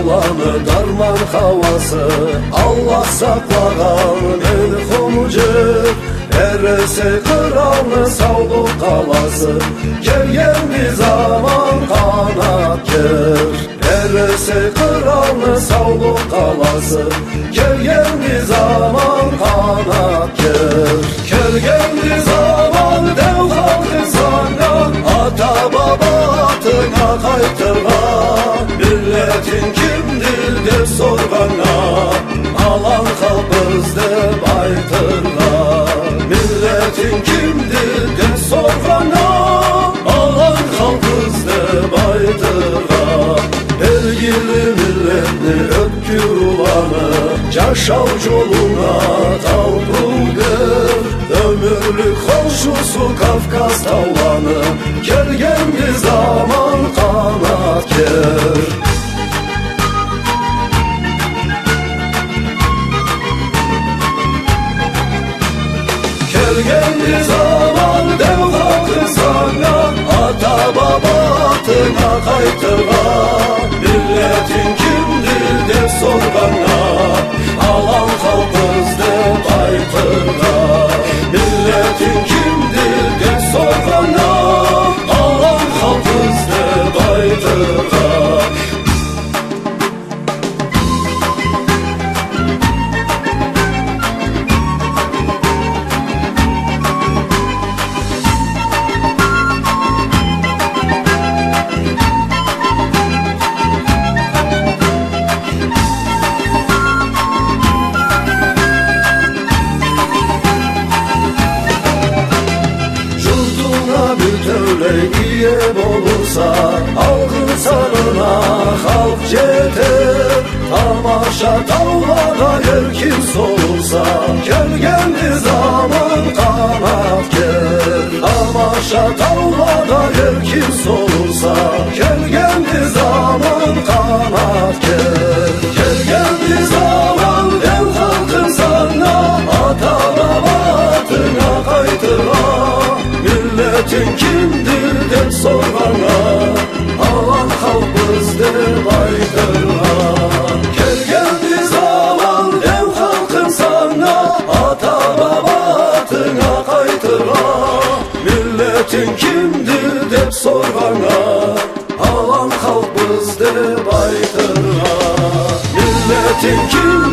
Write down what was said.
olanı darman havası, Allah saklagan mevhumcuk. Erse kralını savdu kalası, gelgendi zaman kanat ger. Erse kralını savdu kalası, gelgendi zaman kanat ger. Gelgendi zaman dev halkı sana, ata babatına kaytırgan. Milletin kimdir de sorgana, alan halk bizde baytırgan. Milletin kimdir de sorgana, alan halk bizde baytırgan. Belgili milletni öpkür ulanı, yaşav yoluna tavrudur. Ömürlük hoşusu Kafkas tavlanı, gelgendi zaman kanat ger. Gelgendi zaman dev halkı sana, ata babatına kaytırgan. Milletin kimdir de sorgana, alan halk bizde baytırgan. Milletin kimdir de sorgana, alan halk bizde baytırgan. İyi olursa halkın sarına halk yeter. Tamaşa tavlada her kim solursa, gelgendi zaman kanat ger. Tamaşa tavlada her kim solursa, gelgendi zaman kanat ger. Gelgendi zaman dev halkın sana, ata babatına kaytırgan. Milletin kimdir de sorgana, alan halk bizde baytırgan. Gelgendi zaman dev halkın sana, ata babatına kaytırgan. Milletin kimdir de sorgana, alan halk bizde baytırgan. Milletin kimdir